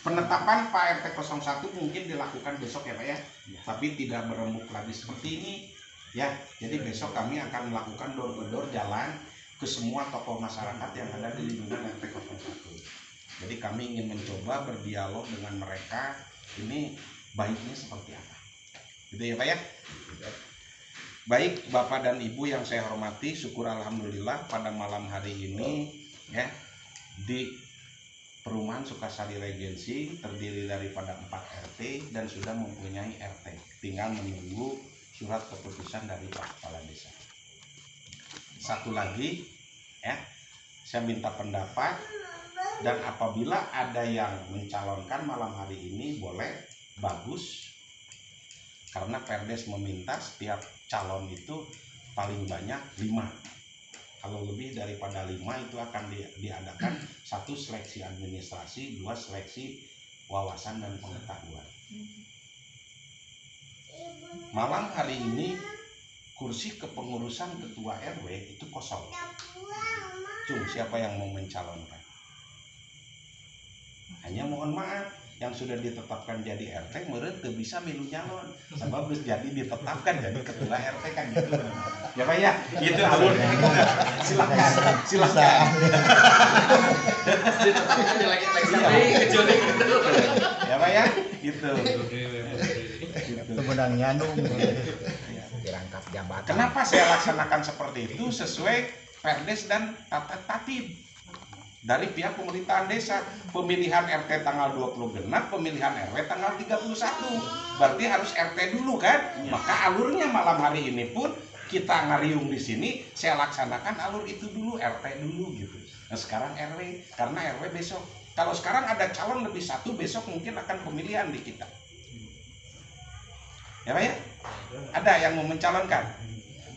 Penetapan Pak RT 01 mungkin dilakukan besok ya Pak ya, tapi tidak berembuk lagi seperti ini ya. Jadi besok kami akan melakukan door to door, jalan ke semua tokoh masyarakat yang ada di lingkungan RT 01. Jadi kami ingin mencoba berdialog dengan mereka, ini baiknya seperti apa gitu ya Pak ya. Baik Bapak dan Ibu yang saya hormati, syukur alhamdulillah pada malam hari ini ya di Perumahan Sukasari Regensi terdiri daripada 4 RT dan sudah mempunyai RT. Tinggal menunggu surat keputusan dari Pak Kepala Desa. Satu lagi ya, saya minta pendapat, dan apabila ada yang mencalonkan malam hari ini boleh, bagus. Karena Perdes meminta setiap calon itu paling banyak 5. Kalau lebih daripada 5 itu akan diadakan 1 seleksi administrasi, 2 seleksi wawasan dan pengetahuan. Malam hari ini kursi kepengurusan ketua RW itu kosong. Cung, siapa yang mau mencalonkan? Hanya mohon maaf, yang sudah ditetapkan jadi RT meureun teu bisa milu nyalon. Sebab geus jadi ditetapkan jadi ketua RT kan gitu. Ya Pak ya, gitu alurnya. Silakan. Ya Pak ya, gitu. Kemenang nyandung dirangkap jabatan. Kenapa saya laksanakan seperti itu? Sesuai Perdes dan tata tertib dari pihak pemerintahan desa. Pemilihan RT tanggal 20 genap, pemilihan RW tanggal 31. Berarti harus RT dulu kan? Maka alurnya malam hari ini pun kita ngariung di sini, saya laksanakan alur itu dulu, RT dulu gitu. Nah sekarang RW, karena RW besok. Kalau sekarang ada calon lebih 1, besok mungkin akan pemilihan di kita. Ya Pak ya? Ada yang mau mencalonkan?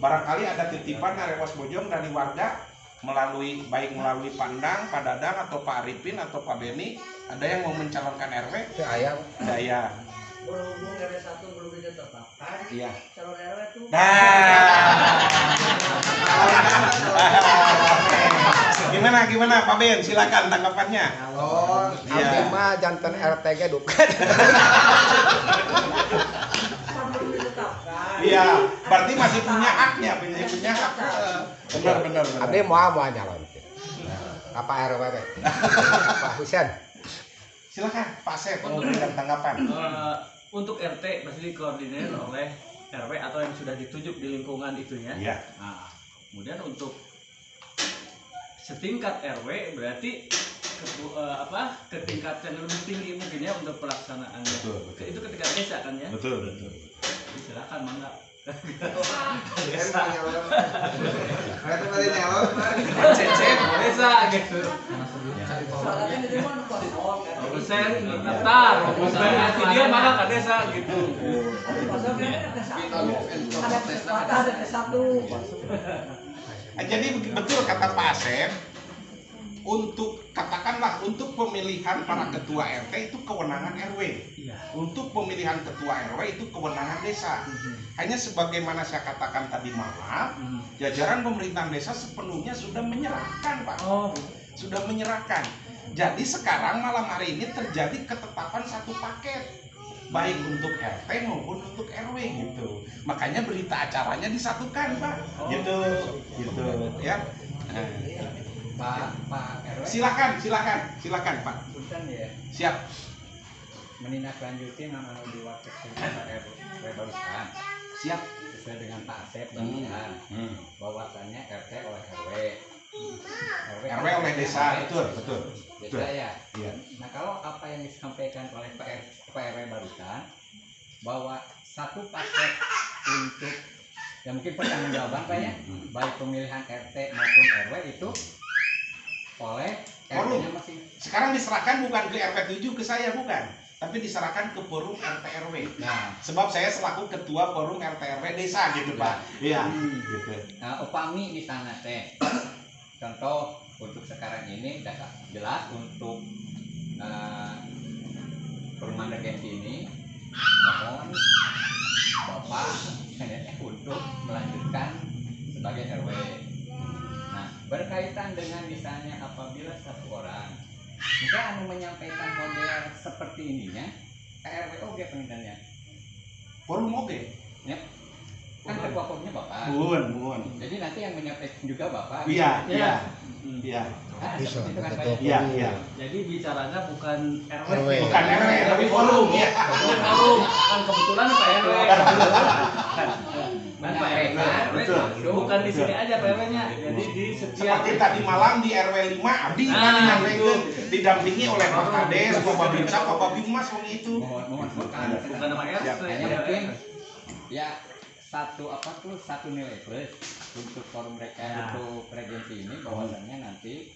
Barangkali ada titipan Arewas Bojong dari warga melalui Pandang, Pak Dadang atau Pak Arifin atau Pak Beni, ada yang mau mencalonkan RW? Saya. Berhubung RW 1 belum ditetapkan, Iya. calon RW itu. Gimana Pak Ben? Silakan tanggapannya. Kalau abdi mah jantan RTG duket. Belum ditetapkan. Iya, berarti masih punya haknya, punya hak. Benar. Abdi mau nyalon. Apa RW? Pak Husen. Silakan Pak Sep memberikan tanggapan. Untuk RT pasti dikoordinir oleh RW atau yang sudah ditunjuk di lingkungan itu ya. Iya. Nah, kemudian untuk setingkat RW berarti ke tingkat yang lebih tinggi mungkin ya untuk pelaksanaannya. Betul. Itu ketika desa kan ya. Betul. Silakan mangga. Desa gitu. Soalnya itu mah kosong kan. Dosen daftar, nanti dia malah ke desa gitu. Kosong kan ada satu. Jadi betul kata Pak Asep, untuk pemilihan para ketua RT itu kewenangan RW. Iya. Untuk pemilihan ketua RW itu kewenangan desa. Hanya sebagaimana saya katakan tadi malam, jajaran pemerintahan desa sepenuhnya sudah menyerahkan, Pak. Sudah menyerahkan. Jadi sekarang malam hari ini terjadi ketetapan satu paket, baik untuk RT maupun untuk RW gitu. Makanya berita acaranya disatukan, Pak. Gitu ya. Pak RW. Silakan Pak. Punten ya. Siap. Menindaklanjuti nama diwakil Pak RW barusan. Siap. Sesuai dengan Pak Asep barusan. Bahwasannya RT oleh RW. RW oleh desa, betul. Desa ya. Iya. Nah kalau apa yang disampaikan oleh Pak RW barusan, bahwa satu paket untuk ya mungkin pertanggungjawaban Pak ya, baik pemilihan RT maupun RW itu oleh RW-nya masing. Sekarang diserahkan bukan ke RW 7 ke saya, bukan, tapi diserahkan ke forum RT RW. Nah, sebab saya selaku ketua forum RT RW desa gitu, Pak. Iya. Gitu. Nah, upami di sana teh. Contoh untuk sekarang ini sudah jelas untuk perumahan regensi ini, mohon Bapak untuk melanjutkan sebagai RW. Nah, berkaitan dengan misalnya apabila satu orang Maka anu menyampaikan model seperti ininya RW oge pengintannya. Forum oke. Ya. Kan ketua forumnya Bapak. Bukan. Jadi nanti yang menyampaikan juga Bapak. Iya. Iya. Ah, Bisa, seperti itu kan, ketua Pak. Iya, iya. Jadi bicaranya bukan RW. RW. Bukan RW tapi forum ya. Forum. Kan kebetulan Pak RW. Kan Pak RW. Betul. Bukan di sini aja Pak RW-nya. Jadi di setiap Seperti tadi malam di RW 5 Abdi menyampaikan didampingi oleh Pak Kades, Pak Babinsa, Pak Babinmas wong itu. Mohon bukan nama RT. hanya mungkin ya satu nilai plus untuk forum mereka Ya. untuk regensi ini bahwasannya nanti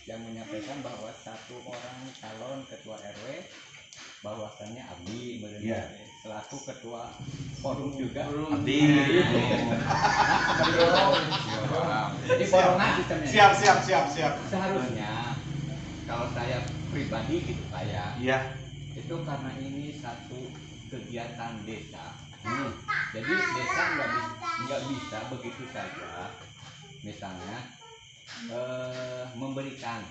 yang menyampaikan bahwa satu orang calon ketua RW bahwasannya Abdi Ya. selaku ketua forum juga Abdi. jadi foruman sistemnya Siap. seharusnya kalau saya pribadi gitu kayak Iya. itu karena ini satu kegiatan desa. Jadi desa nggak bisa begitu saja misalnya memberikan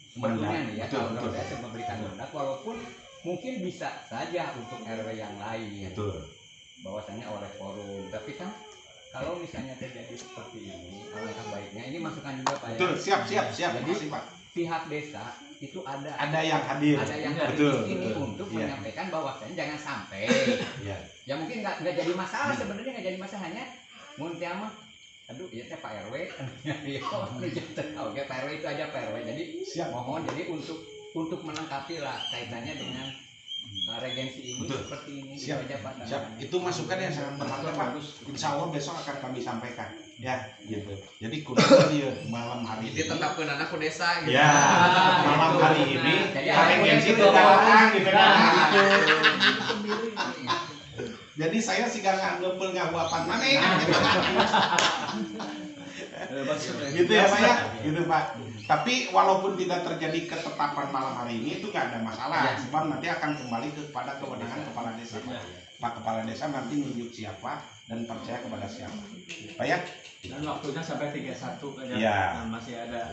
sebetulnya nih ya Betul, kalau betul. saya memberikan mandat walaupun mungkin bisa saja untuk RW yang lain Betul. bahwasanya oleh forum, tapi kan kalau misalnya terjadi seperti ini alangkah baiknya ini masukan juga Pak ya. Betul, siap. Jadi Makasih, Pak. pihak desa itu Ada yang hadir. ada yang Betul, kritis ini betul. untuk Iya. menyampaikan bahwasanya jangan sampai Iya. ya mungkin nggak jadi masalah sebenarnya nggak jadi masalah hanya mun teh mah aduh ya teh Pak RW oke Pak RW itu aja Pak RW jadi Siap. mohon jadi untuk melengkapi lah kaitannya dengan regensi ini Betul. seperti ini Siap. itu aja Pak Siap. tantangannya. Itu masukan yang sangat berharga, Pak. Insya Allah besok akan kami sampaikan. Ya, gitu. Jadi kudu dia malam hari ini. ditetapkan anak ke desa gitu. Ya, malam hari ini Jadi regensi aku tidak yang orang gitu kan. Nah, Jadi saya sih gak nganggepel ngabuapan mana gitu ya Pak ya, gitu Pak. Tapi walaupun tidak terjadi ketetapan malam hari ini itu nggak ada masalah, Ya. sebab nanti akan kembali kepada kewenangan kepala desa. Pak. Pak Kepala Desa nanti menunjuk siapa dan percaya kepada siapa, Pak ya. Dan waktunya sampai 31 aja. Iya. Nah, masih ada.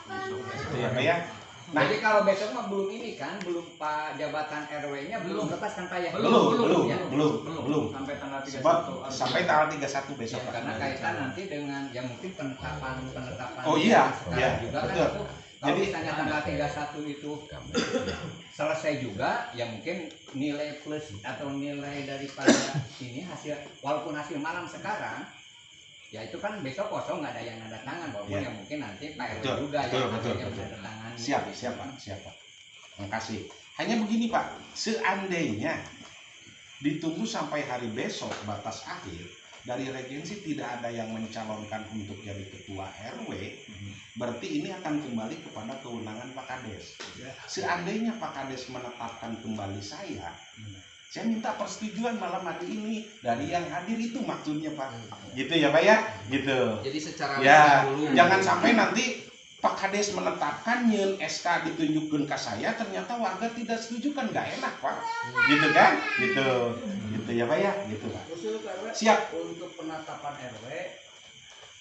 Itu ya Pak ya. Nah, jadi kalau besok mah belum ini kan belum Pak jabatan RW-nya belum lepas kan Pak ya belum. Ya. Sampai tanggal 31. Sebab harus- sampai tanggal 31 besok Ya, Pak. karena kaitan nanti dengan yang mungkin penetapan Oh iya, sekarang iya, juga betul. kan itu kalau Jadi- misalnya tanggal 31 itu selesai juga ya mungkin nilai plus atau nilai daripada ini hasil walaupun hasil malam sekarang ya itu kan besok kosong nggak ada yang nanda tangan walaupun Ya. yang mungkin nanti Pak RW Betul, juga betul, yang betul, yang betul. nanda tangan Siap Pak. Terima kasih. Hanya begini Pak, seandainya ditunggu sampai hari besok batas akhir dari regensi tidak ada yang mencalonkan untuk jadi ketua RW, berarti ini akan kembali kepada kewenangan Pak Kades. Seandainya Pak Kades menetapkan kembali saya minta persetujuan malam hari ini dari yang hadir itu maksudnya Pak. Gitu ya Pak ya, gitu. Jadi secara Ya, dulu jangan sampai nanti Pak Kades menetapkan nyen SK ditunjukkan ke saya ternyata warga tidak setuju kan nggak enak Pak. Gitu kan? Gitu ya Pak ya, gitu Pak. Usul ke RW Siap. untuk penetapan RW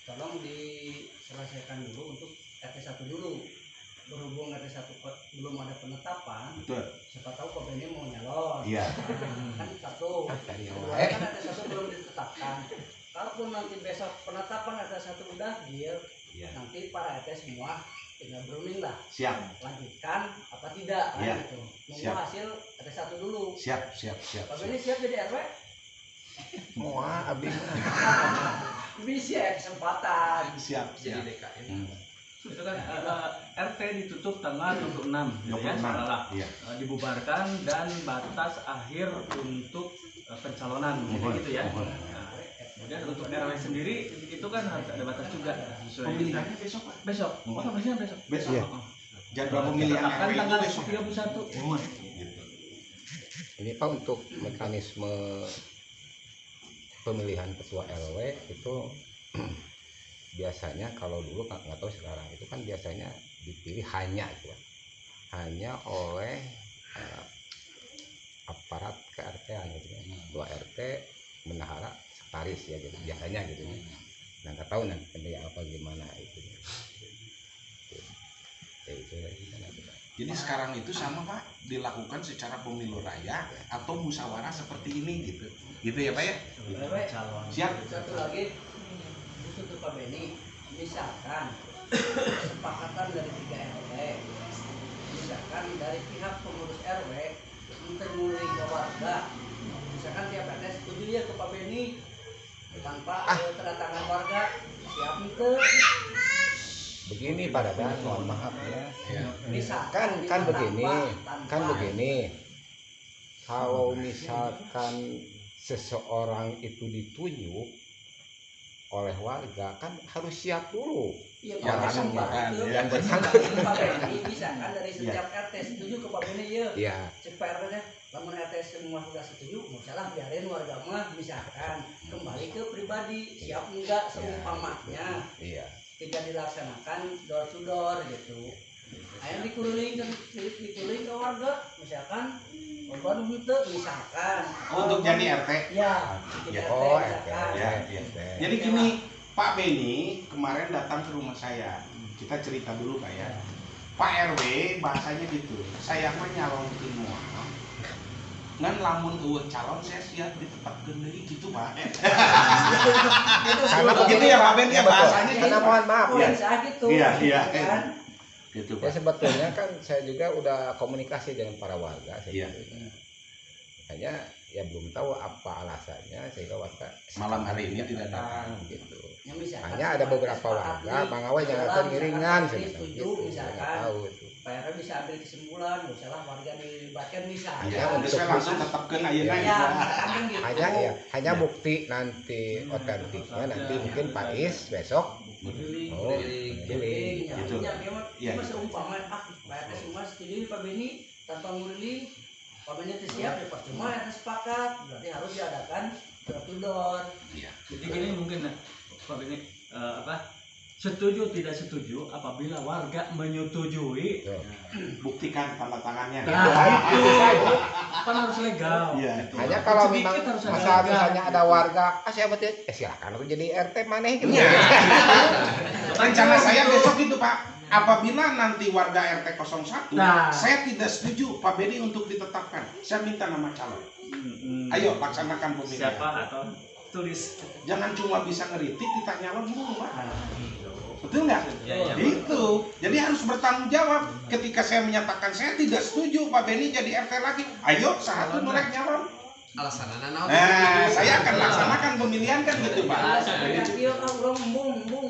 tolong diselesaikan dulu untuk RT1 dulu. Berhubung RT1 belum ada penetapan, Betul. siapa tahu Kopenya mau nyalon. Iya. Kan satu. Kedua kan RT1 belum ditetapkan. Kalaupun nanti besok penetapan RT1 udah deal, Iya. nanti para RT semua tinggal berunding lah. Siap. Lanjutkan apa tidak kan Iya. gitu. Nunggu Siap. hasil RT1 dulu. Siap. Pak Beni siap jadi RW? Moa abdi Bisa ya kesempatan. Siap. jadi DKM. Itu kan RT ditutup tanggal 26 gitu ya, 26. salah. Iya. Dibubarkan dan batas akhir untuk pencalonan gitu ya. Mohon. Nah, kemudian untuk RW sendiri itu kan harus ada batas juga sesuai Pemilihannya besok Pak. besok. Oh, pemilihan besok. Besok. Iya. Oh, oh. Jadwal pemilihan Tetapkan RW itu tanggal besok. 31. Mohon. Gitu. ini Pak untuk mekanisme pemilihan ketua RW itu biasanya kalau dulu nggak tahu sekarang itu kan biasanya dipilih hanya gitu ya, hanya oleh aparat ke-RT-an gitu ya. Dua RT bendahara sekretaris ya gitu biasanya gitu ya. Nah nggak tahu nanti apa gimana itu. Ya, itu lagi kan ada. Jadi sekarang itu sama Pak, dilakukan secara pemilu raya atau musyawarah seperti ini gitu. Gitu ya Pak ya? Siap. Satu lagi untuk Pak Beni, misalkan kesepakatan dari 3 RW, misalkan dari pihak pengurus RW mentemui ke warga, misalkan tiap RT setuju ya ke Pak Beni tanpa kedatangan warga, siap itu. Begini Pak Dadan, mohon maaf ya. Misalkan Kan begini, tanpa kalau misalkan seseorang itu ditunjuk oleh warga kan harus siap dulu. Iya, Yang Pak, bersangkutan, itu ya. yang bersangkutan. Pak Beni misalkan dari setiap RT setuju ke Pak Beni ya. Iya, Cek Pak RT deh, namun RT semua sudah setuju, mau salah biarin warga mah misalkan kembali ke pribadi, siap enggak seumpamanya iya. tidak dilaksanakan door to door gitu. Ayam dikuruling ke warga, misalkan korban itu misalkan. Oh, untuk jadi RT. Ya, Ya, RT Oh, misalkan. Ya, ya. Jadi gini, Pak Beni kemarin datang ke rumah saya. Kita cerita dulu Pak ya. Pak RW bahasanya gitu. Saya mah nyalonkeun moal. Ngan lamun eueuh calon saya siap ditetapkeun deui gitu Pak. Karena Begitu ya Pak Ben ya betul. bahasanya Karena gitu. mohon maaf Oh, ya. bisa gitu. Iya, iya. Kan? Gitu Ya Pak. sebetulnya kan saya juga udah komunikasi dengan para warga Iya. sebetulnya. Hanya ya belum tahu apa alasannya sehingga warga Malam hari ini tidak datang. gitu. Yang misalkan Hanya ada beberapa sepakat warga nih, Bang Awe jangan jalan, ngiringan misalkan gitu. setuju, Gitu. Saya misalkan. nggak tahu itu. Pak RW bisa ambil kesimpulan, nggak usah lah warga dilibatkan misalkan. Ya, untuk saya langsung tetapkeun ayeuna Ya, gitu. misalkan gitu. Hanya bukti nanti otentiknya nanti mungkin Pak Is besok oh Jadi, Gitu. Iya. cuma seumpama Pak RT semua setuju Pak Beni tanpa ngurili, Pak Beni itu siap ya percuma RT sepakat, berarti harus diadakan door to door. Jadi gini mungkin Pak Beni setuju tidak setuju apabila warga menyetujui. Buktikan tanda tangannya. Nah, itu kan harus legal. Iya. hanya kalau Sedikit memang harus ada masalah legal. misalnya ada warga saya betul silakan aku jadi RT maneh gitu Iya. Rencana saya besok itu Pak. Apabila nanti warga RT 01 Nah. saya tidak setuju Pak Beni untuk ditetapkan. Saya minta nama calon. Ayo laksanakan pemilihan. Siapa atau tulis. Jangan cuma bisa ngeritik kita nyalon dulu Pak. Betul nggak? Iya, iya. Itu. Jadi harus bertanggung jawab. Ketika saya menyatakan saya tidak setuju Pak Beni jadi RT lagi. Ayo satu nolak nyalon. Alasanana naon? Nah, saya akan laksanakan pemilihan kan gitu Pak. Alasannya dia kan bung bung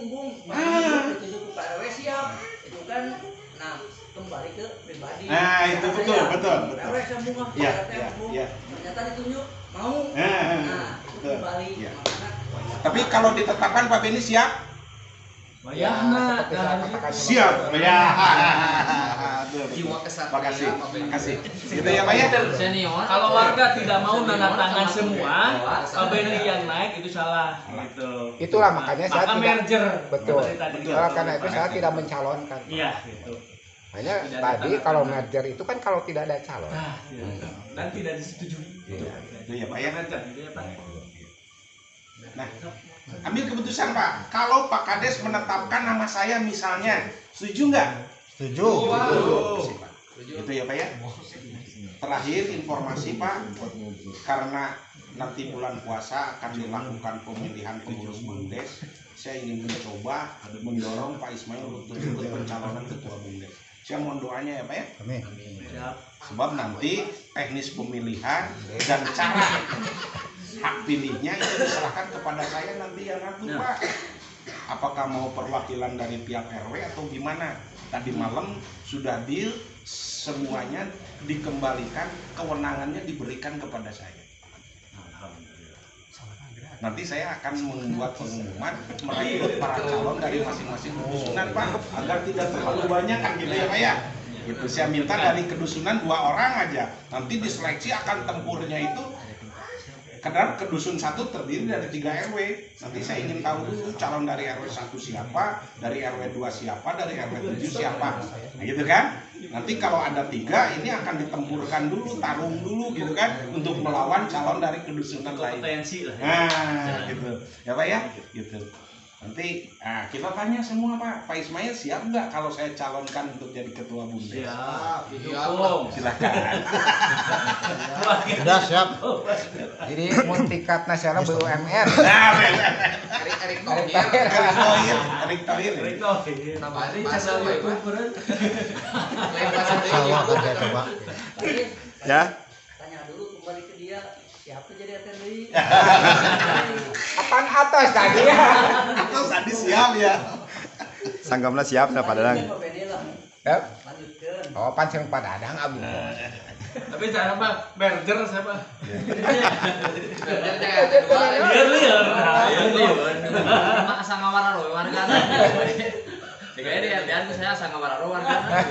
setuju ke Pak RW siap, itu kan nah kembali ke pribadi. Nah, itu betul, betul. RW sambung ah, Iya, RT iya, sambung. iya. Ternyata ditunjuk mau. Nah, Nah, itu betul. kembali. Iya. Makanya Tapi kalau ditetapkan Pak Beni siap? Bayarna seperti saya katakan Siap. Ya. Jiwa Terima kasih. kesatria Pak Beni. Terima kasih. Gitu ya Pak ya? Senior. Kalau warga tidak mau nanda tangan semua, Pak Beni yang naik itu salah. Gitu. Itulah makanya saya Maka tidak merger. betul. Seperti tadi. Karena itu saya tidak mencalonkan. Iya, gitu. Hanya Tidak ada tadi tanda kalau tangan. merger itu kan kalau tidak ada calon. Nah, gitu. Dan tidak disetujui. Iya. Itu ya Pak ya. Merger, gitu ya Pak. Nah, ambil keputusan Pak. Kalau Pak Kades menetapkan nama saya misalnya, setuju nggak? Setuju. Itu ya Pak ya. Terakhir informasi Pak, karena nanti bulan puasa akan dilakukan pemilihan pengurus Bumdes, saya ingin mencoba mendorong Pak Ismail untuk ikut pencalonan ketua Bumdes. Saya mohon doanya ya Pak ya. Siap. Sebab nanti teknis pemilihan dan cara hak pilihnya itu diserahkan kepada saya nanti yang ngatur Pak. Apakah mau perwakilan dari pihak RW atau gimana? Tadi malam sudah deal, semuanya dikembalikan, kewenangannya diberikan kepada saya. Nanti saya akan membuat pengumuman merekrut para calon dari masing-masing kedusunan Pak, agar tidak terlalu banyak kan gitu ya Pak ya. Gitu. Saya minta dari kedusunan 2 orang aja. Nanti diseleksi akan tempurnya itu. Karena kedusun 1 terdiri dari 3 RW. Nanti saya ingin tahu dulu calon dari RW 1 siapa, dari RW 2 siapa, dari RW 7 siapa. Nah, gitu kan? Nanti kalau ada 3 ini akan ditempurkan dulu, tarung dulu gitu kan, untuk melawan calon dari kedusunan lain. Kompetensi lah. Nah, gitu. Ya Pak ya? Gitu. Nanti kita tanya semua Pak Ismail siap nggak kalau saya calonkan untuk jadi ketua BUMDes? Siap, Siap. didukung. Silakan. Sudah siap. Jadi mun tingkat nasional BUMR. Nah, Erik Thohir. Erik Thohir. Erik Thohir. Tambah Jadi bahasa channel apa, YouTube Pak? beureun. Lain bahasa deui Sama gitu. kan saya coba. Ini Ya. tanya dulu kembali ke dia siapa jadi atendei. Apaan atas tadi ya? Itu tadi siap ya. Sanggamna siap na padahal. Lanjutkan, Pak Benny lah. Ya. Lanjutkan. Oh, pan sing padadang abi. Tapi cara apa? Burger siapa? Belajar jangan kedua. Liar. Mak asa ngawararo wargana. Kayak dia biar saya asa ngawararo wargana.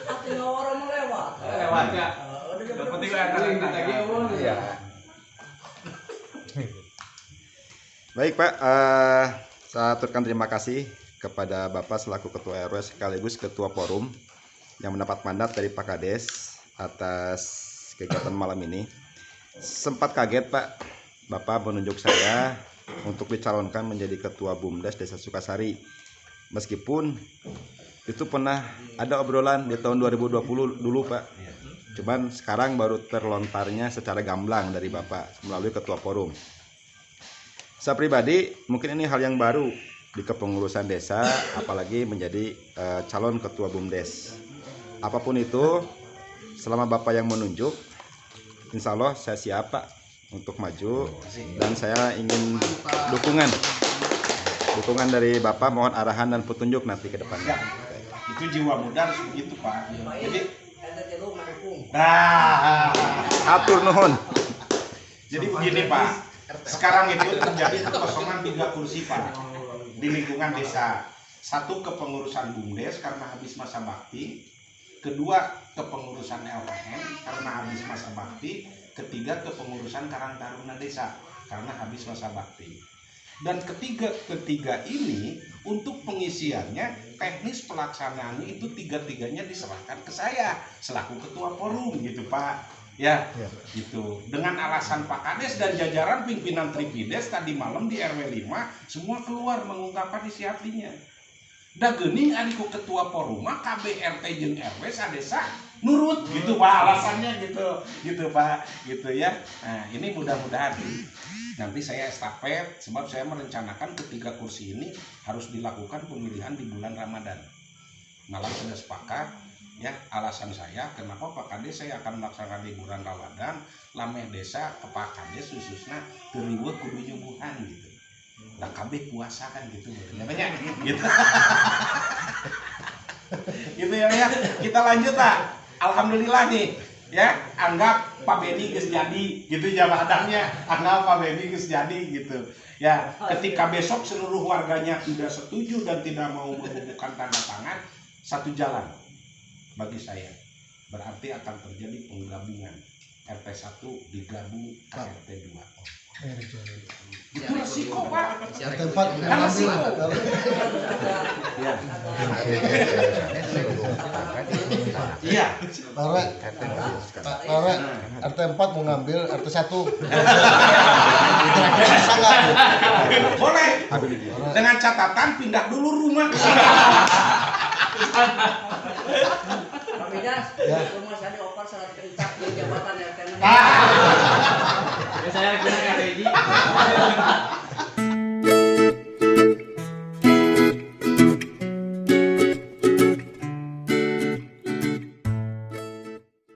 Hati orang melewat. Lewat ya. Udah Yang jam penting berapa? ada kita Iya. Baik Pak, saya aturkan terima kasih kepada Bapak selaku Ketua RW sekaligus Ketua Forum yang mendapat mandat dari Pak Kades atas kegiatan malam ini. Sempat kaget Pak, Bapak menunjuk saya untuk dicalonkan menjadi Ketua BUMDes Desa Sukasari. Meskipun itu pernah ada obrolan di tahun 2020 dulu Pak. Cuman sekarang baru terlontarnya secara gamblang dari Bapak melalui Ketua Forum. Saya pribadi mungkin ini hal yang baru di kepengurusan desa, apalagi menjadi calon ketua BUMDes. Apapun itu, selama Bapak yang menunjuk, insya Allah saya siap Pak untuk maju dan saya ingin dukungan dari Bapak, mohon arahan dan petunjuk nanti ke depannya. Itu jiwa muda harus begitu Pak. Jadi Ada jeruk mendukung. Atur nuhun. Jadi begini Pak, sekarang itu terjadi kekosongan 3 kursi Pak di lingkungan desa. Satu kepengurusan BUMDes karena habis masa bakti, kedua kepengurusan LKM karena habis masa bakti, ketiga kepengurusan Karang Taruna Desa karena habis masa bakti. Dan ketiga ini untuk pengisiannya, teknis pelaksanaannya itu tiga-tiganya diserahkan ke saya selaku ketua forum gitu Pak. Ya, gitu. Dengan alasan Pak Kades dan jajaran pimpinan Tripides tadi malam di RW 5 semua keluar mengungkapkan isi hatinya. Da geuning adiku ketua forum KBRT jeung RW sadesa nurut gitu Pak alasannya gitu Pak gitu ya. Nah, ini mudah-mudahan nanti saya estafet sebab saya merencanakan ketiga kursi ini harus dilakukan pemilihan di bulan Ramadan. Malam sudah sepakat ya, alasan saya kenapa Pak Kades saya akan melaksanakan liburan Ramadan lameh desa ke Pak Kades khususnya teriweuh kudu nyuguhan gitu. Nah KB puasa kan gitu banyak gitu. Gitu ya. Kita lanjut lah. Alhamdulillah nih ya, anggap Pak Benny geus jadi gitu jabatannya, anggap Pak Benny geus jadi gitu ya. Ketika besok seluruh warganya tidak setuju dan tidak mau membubuhkan tanda tangan, satu jalan bagi saya berarti akan terjadi penggabungan RT 1 digabung ke RT 2. Itu resiko Pak. Tempat Kan resiko. Iya. Taruh, RT 4 mau ngambil RT 1. Kira-kira bisa nggak? Boleh. Dengan catatan pindah dulu rumah. Pak Midas, rumah saya dioper salah kentak di jabatan RT. Saya gunakan Regi.